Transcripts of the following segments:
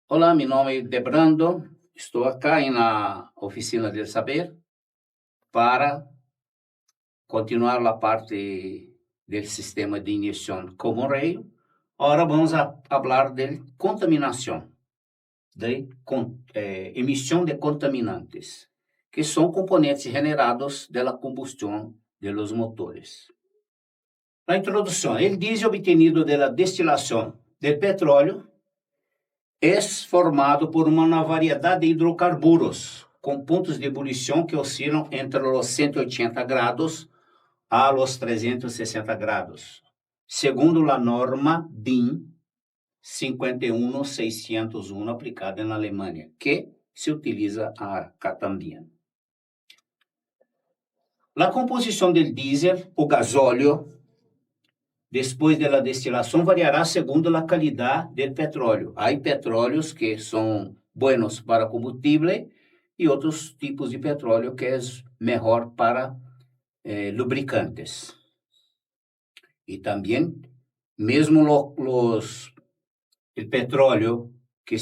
Olá, meu nome é Debrando. Estou aqui na Oficina del Saber para continuar a parte do sistema de injeção como rei. Agora vamos a falar de contaminação, de emissão de contaminantes, que são componentes generados da combustão de los motores. A introdução: o diesel obtenido da destilação do petróleo é formado por uma variedade de hidrocarburos com pontos de ebulição que oscilam entre os 180 graus a los 360 graus, segundo a norma DIN 51601 aplicada na Alemanha, que se utiliza acá também. A composição do diesel, o gasóleo, depois da destilação, variará segundo a qualidade do petróleo. Há petróleos que são buenos para combustível e outros tipos de petróleo que é melhor para lubricantes. E também, mesmo o petróleo que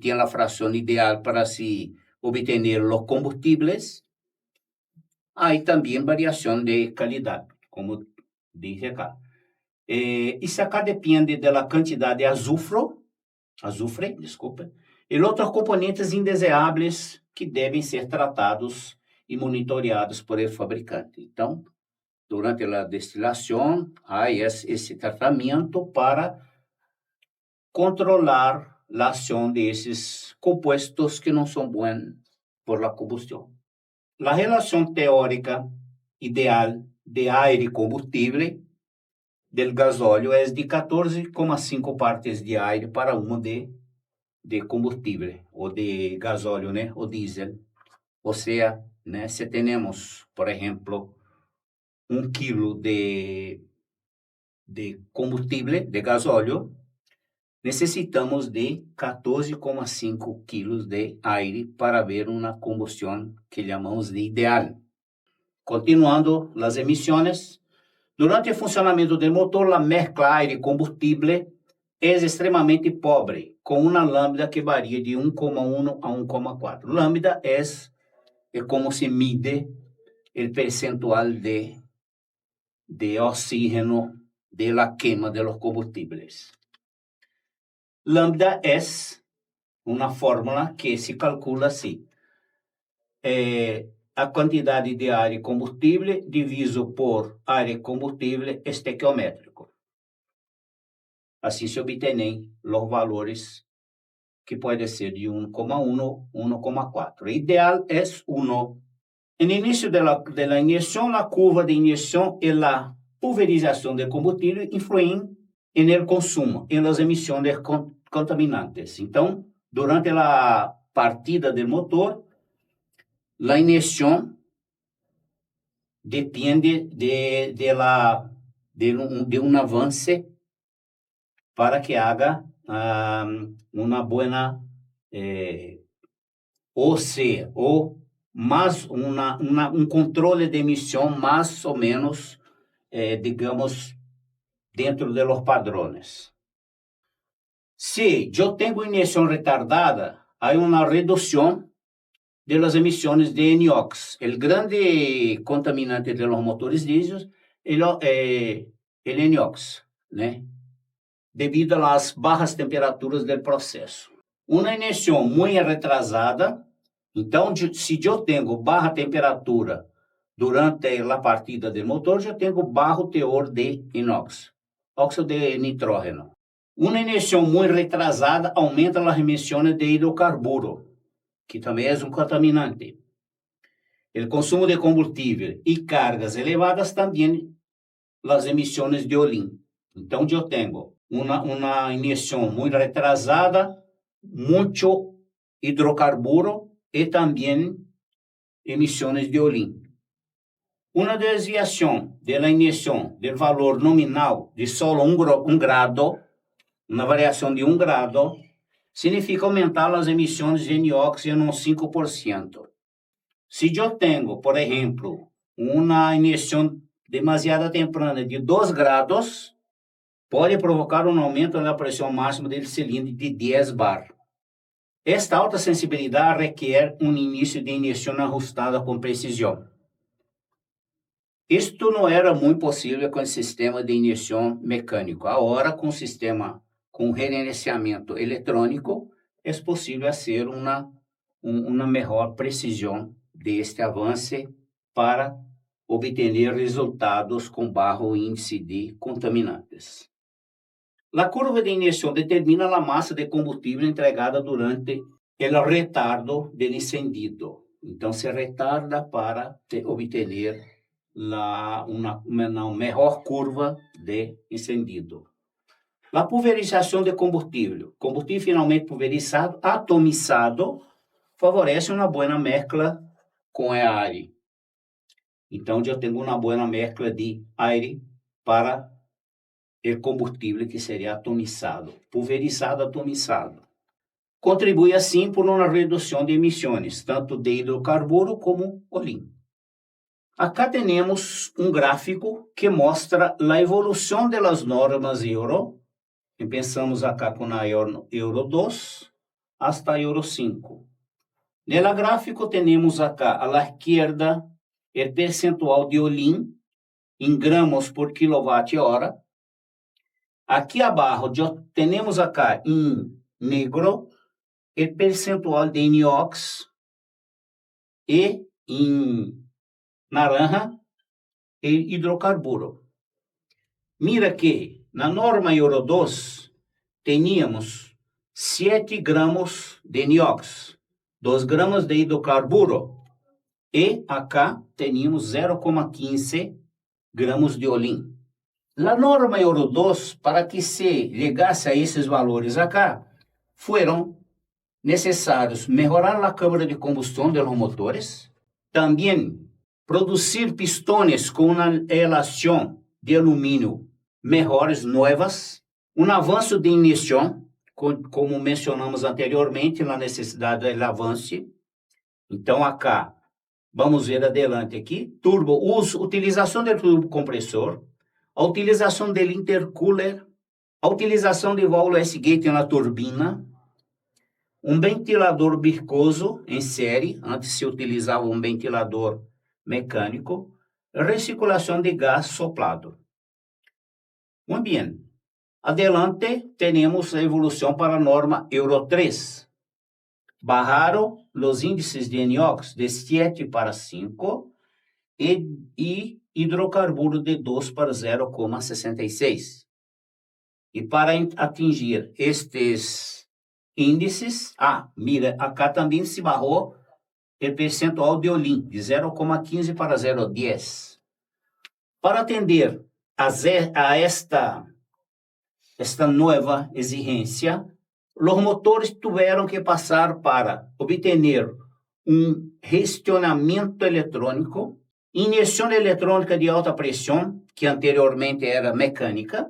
tem a fração ideal para se obter os combustíveis, há também variação de qualidade, como disse acá. Isso acá depende da quantidade de azufre, e outros componentes indesejáveis que devem ser tratados e monitoreados por el fabricante. Então, durante a destilação, há esse tratamento para controlar a ação desses compostos que não são bons por a combustão. A relação teórica ideal de ar e combustível del gasóleo é de 14,5 partes de ar para uma de combustível, ou de gasóleo, né, o diesel. Ou seja, né, se temos, por exemplo, 1 quilo de combustível, de gasóleo, necessitamos de 14,5 quilos de ar para ver uma combustão que chamamos de ideal. Continuando as emissões, durante o funcionamento do motor, a mescla ar-combustível é extremamente pobre, com uma lambda que varia de 1,1 a 1,4. Lambda é como se mide o percentual de oxígeno de la quema de los combustibles. Lambda é uma fórmula que se calcula assim: a quantidade de ar e combustível diviso por ar e combustível estequiométrico. Assim se obtém os valores que podem ser de 1,1 a 1,4. O ideal é 1. No início da injeção, a curva de injeção e a pulverização de combustível influem no consumo e nas emissões de contaminantes. Então, durante a partida do motor, a injeção depende de um avanço para que haga uma boa mais controle de emissão mais ou menos, digamos, dentro de los padrões. Se eu tenho injeção retardada, há uma redução de las emissões de NOx. O grande contaminante de los motores diesel é o NOx, né? Devido às baixas temperaturas do processo. Uma injeção muito retrasada, então, se eu tenho baixa temperatura durante a partida do motor, eu tenho baixo teor de inox, óxido de nitrógeno. Uma injeção muito retrasada aumenta as emissões de hidrocarburo, que também é um contaminante. O consumo de combustível e cargas elevadas também as emissões de olín. Então, eu tenho uma injeção muito retrasada, muito hidrocarburo e também emissões de olín. Uma desviação da injeção do valor nominal de só 1 grado, uma variação de 1 grado, significa aumentar as emissões de NOx em uns 5%. Se eu tenho, por exemplo, uma injeção demasiado temprana de 2 graus, pode provocar um aumento da pressão máxima do cilindro de 10 bar. Esta alta sensibilidade requer um início de ignição ajustada com precisão. Isto não era muito possível com o sistema de ignição mecânico. Agora, com o sistema com reiniciamento eletrônico, é possível fazer uma melhor precisão deste avanço para obter resultados com baixo índice de contaminantes. A curva de ignição determina a massa de combustível entregada durante o retardo do incendio. Então, se retarda para obter uma melhor curva de incendio. A pulverização de combustível. Combustível finalmente pulverizado, atomizado, favorece uma boa mescla com o ar. Então, eu tenho uma boa mescla de ar para o combustível que seria atomizado, pulverizado, atomizado. Contribui assim por uma redução de emissões, tanto de hidrocarburo como olín. Acá temos um gráfico que mostra a evolução das normas Euro. E pensamos acá com a Euro 2 hasta Euro 5. No gráfico temos acá à esquerda o percentual de olín em gramos por quilowatt-hora. Aqui abaixo temos acá em negro o percentual de inox e em naranja o hidrocarburo. Mira que na norma Euro 2 teníamos 7 gramos de inox, 2 gramas de hidrocarburo e acá teníamos 0,15 gramos de olín. A norma Euro 2, para que se chegasse a esses valores acá, foram necessários melhorar a câmara de combustão de los motores, também produzir pistones com uma relação de alumínio melhores, novas, um avanço de ignição, como mencionamos anteriormente, na necessidade do avanço. Então, acá, vamos ver adelante aqui, utilização do turbo compressor, a utilização do intercooler, a utilização de válvula S-gate na turbina, um ventilador viscoso em série, antes se utilizava um ventilador mecânico, recirculação de gás soplado. Muito bem. Adelante, temos a evolução para a norma Euro 3. Bajaram os índices de NOx de 7 para 5 e hidrocarburo de 2 para 0,66. E para atingir estes índices, mira, acá também se barrou o percentual de olín, de 0,15 para 0,10. Para atender a esta nova exigência, os motores tiveram que passar para obter um gestionamento eletrônico, injeção eletrônica de alta pressão, que anteriormente era mecânica,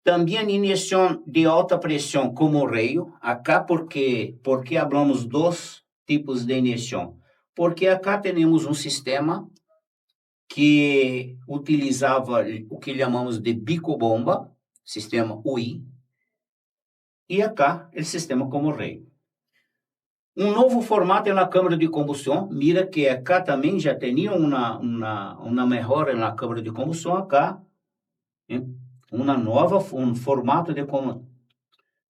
também injeção de alta pressão como raio, acá porque falamos dos tipos de injeção? Porque acá temos um sistema que utilizava o que chamamos de bico-bomba, sistema UI, e acá o sistema como raio. Um novo formato na câmara de combustão, mira que acá também já tinha uma melhora na câmara de combustão, acá, um formato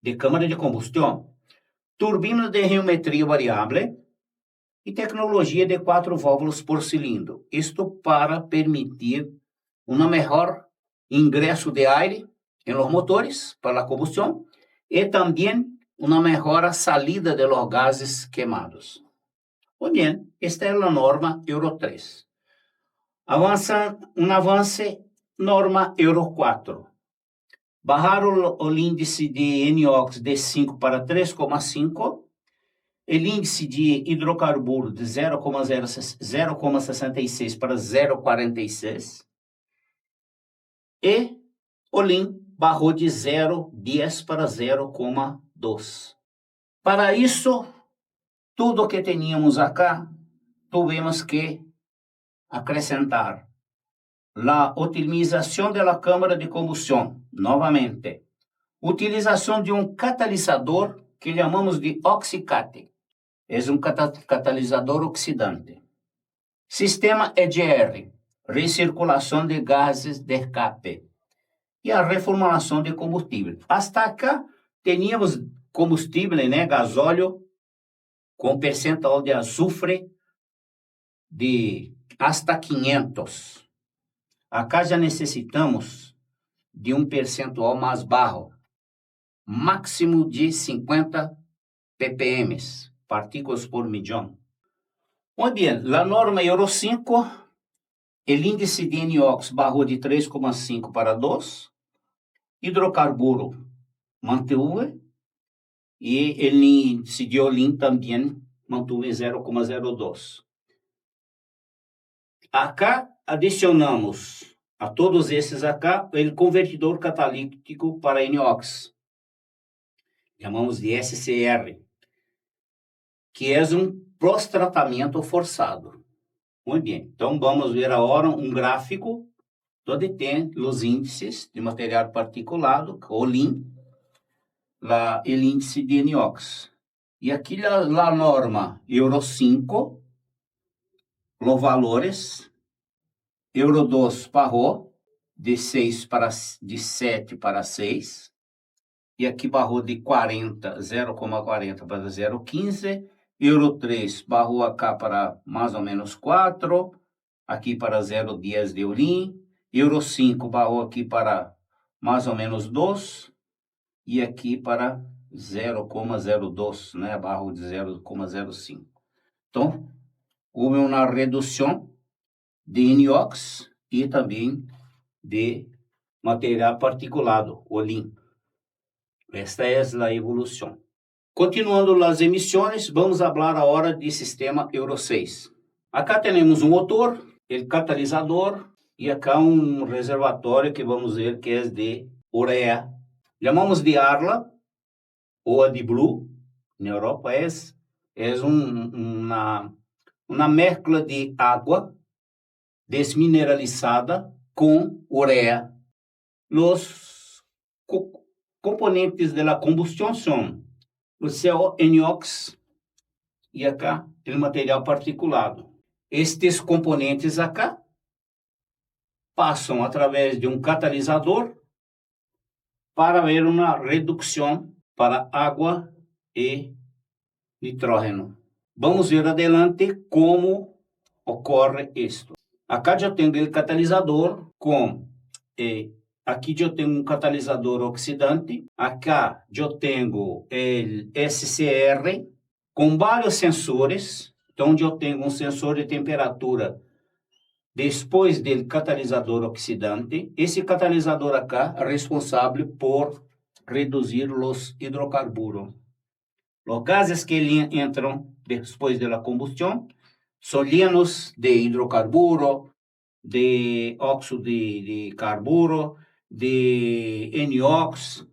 de câmara de combustão, turbina de geometria variável e tecnologia de 4 válvulas por cilindro. Isto para permitir um melhor ingresso de ar em los motores para a combustão e também uma melhor salida de los gases queimados. Muito bem, esta é a norma Euro 3. Avance norma Euro 4. Bajaram o índice de NOx de 5 para 3,5, o índice de hidrocarburo de 0,66 para 0,46 e o olín barrou de 0,10 para 0,2. Para isso, tudo que tínhamos acá, tivemos que acrescentar a otimização da câmara de combustão, novamente, utilização de um catalisador que chamamos de oxicate. É um catalisador oxidante. Sistema EGR, recirculação de gases de escape. E a reformulação de combustível. Hasta acá, tínhamos combustível, né, gasóleo, com percentual de azufre de hasta 500. Acá já necessitamos de um percentual mais baixo, máximo de 50 ppm, partículas por millón. Muy bien, la norma Euro 5, el índice de NOx bajou de 3,5 para 2, hidrocarburo mantuve, e el índice de Olin também mantuve 0,02. Acá adicionamos a todos esses acá o convertidor catalítico para NOx, chamamos de SCR, que é um pós-tratamento forçado. Muito bem, então vamos ver agora um gráfico onde tem os índices de material particulado, Olin, o índice de NOx. E aqui a norma Euro 5, os valores, Euro 2 barrou de 7 para 6, e aqui barrou de 0,40 para 0,15, Euro 3 barrou acá para mais ou menos 4, aqui para 0,10 de Olin, Euro 5 barrou aqui para mais ou menos 2, e aqui para 0,02, né, barrou de 0,05. Então, houve uma redução de NOx e também de material particulado, Olin. Esta é a evolução. Continuando as emissões, vamos falar agora de sistema Euro 6. Acá temos um motor, o catalisador, e acá um reservatório que vamos ver que é de ureia. Chamamos de Arla, ou AdBlue, na Europa, é uma mescla de água desmineralizada com ureia. Os componentes da combustão são o CO, NOx e acá o material particulado. Estes componentes acá passam através de um catalisador para ver uma redução para água e nitrógeno. Vamos ver adelante como ocorre isto. Acá eu tenho o catalisador com aqui eu tenho um catalisador oxidante, acá eu tenho o SCR com vários sensores, então eu tenho um sensor de temperatura depois do catalisador oxidante. Esse catalisador acá é responsável por reduzir os hidrocarburos. Os gases que entram depois da combustão são llenos de hidrocarburo, de óxido de carburo, de NOx,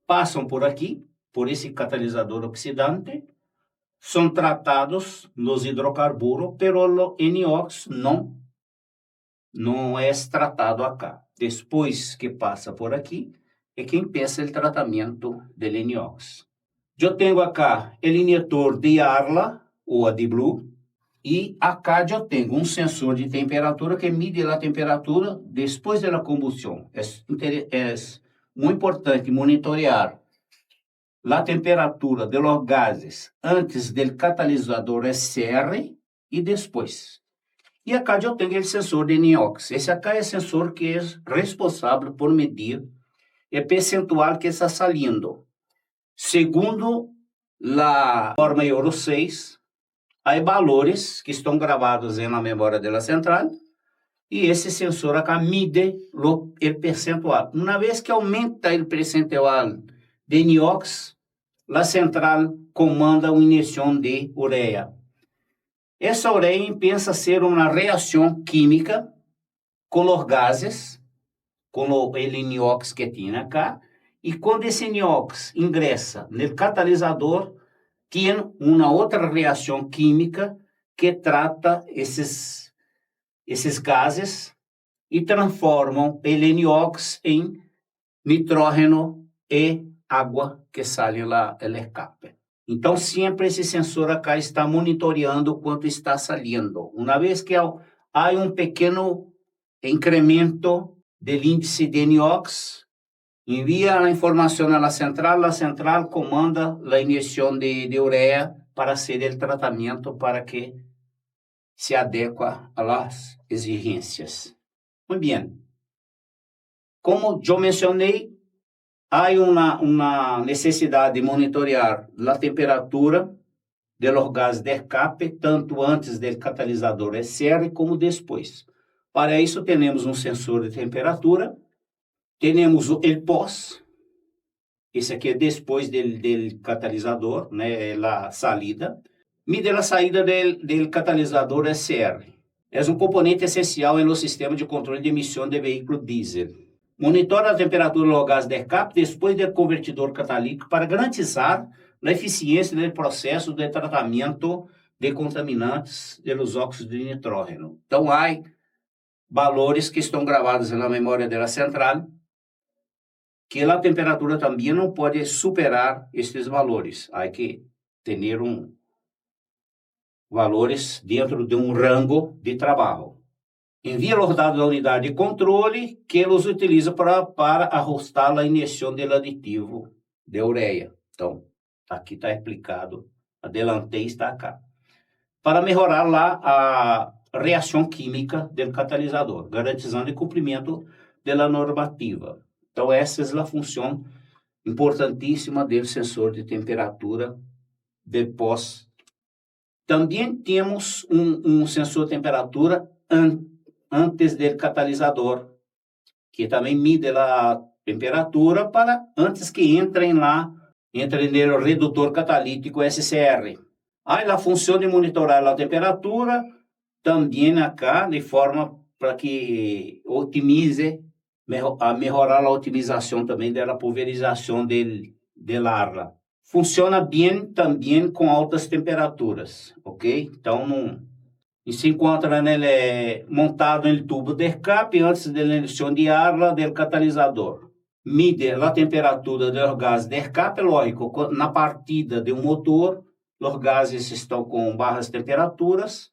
passam por aqui, por esse catalisador oxidante, são tratados nos hidrocarburos, pero o NOx não é tratado acá. Depois que passa por aqui, é que empieza o tratamento do NOx. Eu tenho acá o injetor de Arla, ou AdBlue, e acá eu tenho um sensor de temperatura que mide a temperatura depois da combustão. É muito importante monitorear a temperatura dos gases antes do catalisador SCR e depois. E acá eu tenho o sensor de NOx. Esse acá é o sensor que é responsável por medir o percentual que está saindo. Segundo a norma Euro 6, há valores que estão gravados na memória da central e esse sensor acá mide o percentual. Uma vez que aumenta o percentual de NOx, a central comanda uma injeção de ureia. Essa ureia pensa ser uma reação química com os gases, com o NOx que tem acá, e quando esse NOx ingressa no catalisador, tem uma outra reação química que trata esses gases e transformam o NOx em nitrógeno e água que sai el escape. Então, sempre esse sensor acá está monitoreando quanto está saindo. Uma vez que há um pequeno incremento do índice de NOx, envia a informação à central comanda a injeção de ureia para hacer o tratamento para que se adequa a las exigências. Muito bem. Como eu mencionei, há uma necessidade de monitorear a temperatura de los gases de escape, tanto antes do catalisador SR como depois. Para isso, temos um sensor de temperatura, temos o pós, esse aqui é depois do catalisador, né, a saída. Mide a saída do catalisador SR. É um componente essencial no sistema de controle de emissão de veículo diesel. Monitora a temperatura do gás de escape depois do convertidor catalítico para garantizar a eficiência do processo de tratamento de contaminantes dos óxidos de nitrógeno. Então, há valores que estão gravados na memória da central, que a temperatura também não pode superar estes valores. Há que ter valores dentro de um rango de trabalho. Envia os dados da unidade de controle, que os utiliza para ajustar a injeção do aditivo de ureia. Então, aqui está explicado, a delantei está acá. Para melhorar lá a reação química do catalisador, garantizando o cumprimento da normativa. Então, essa é a função importantíssima do sensor de temperatura depois. Também temos um sensor de temperatura antes do catalisador, que também mide a temperatura para antes que entre no redutor catalítico SCR. Aí a função de monitorar a temperatura também acá, de forma para que otimize, melhorar a otimização também da pulverização del ar. Funciona bem também com altas temperaturas, ok? Então, se encontra montado no tubo de escape antes da injeção de ar do catalisador. Mide a temperatura dos gases de escape, lógico, na partida de um motor, os gases estão com baixas temperaturas,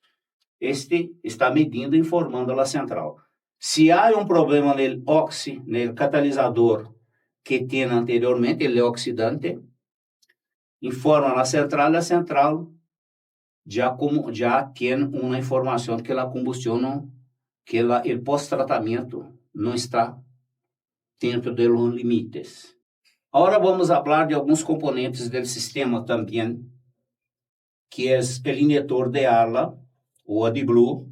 este está medindo e informando a central. Se há um problema no catalisador que tinha anteriormente, ele é oxidante, informa a central já tem uma informação que a combustão, que o pós-tratamento não está dentro de los limites. Agora vamos falar de alguns componentes do sistema também, que é o injetor de ala, o AdBlue.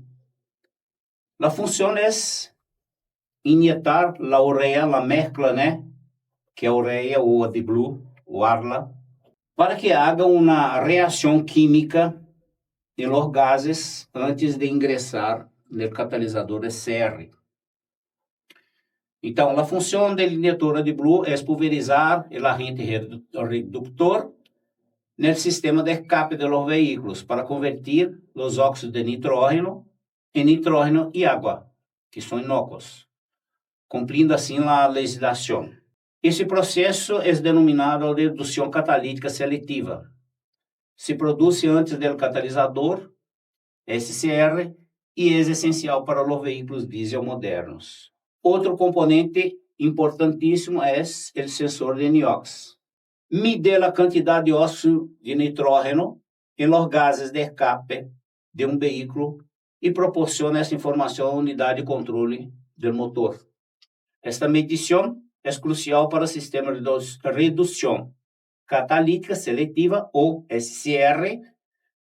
A função é injetar a ureia, a mezcla, né, que é a ureia, o AdBlue, o ARLA, para que haga uma reação química de los gases antes de ingressar no catalisador SR. Então, a função do injetor AdBlue é pulverizar o agente reductor no sistema de escape de los veículos para convertir os óxidos de nitrógeno em nitrógeno e água, que são inócuos, cumprindo assim a legislação. Esse processo é denominado redução catalítica seletiva. Se produz antes do catalisador SCR e é essencial para os veículos diesel modernos. Outro componente importantíssimo é o sensor de NOx. Mide a quantidade de óxido de nitrógeno em los gases de escape de um veículo e proporciona essa informação à unidade de controle do motor. Esta medição é crucial para o sistema de redução catalítica seletiva, ou SCR,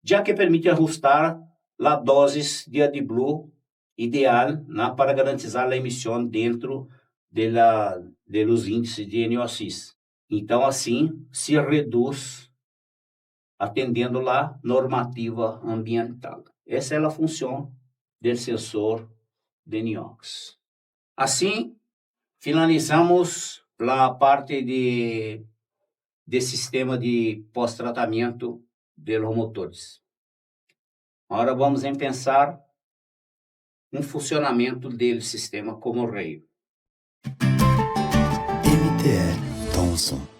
já que permite ajustar a dose de AdBlue ideal para garantizar a emissão dentro dos índices de NOx. Então, assim, se reduz atendendo a normativa ambiental. Essa é a função do sensor de NOx. Assim, finalizamos a parte de sistema de pós-tratamento de los motores. Agora vamos pensar um funcionamento do sistema como raio. MTL Thomson.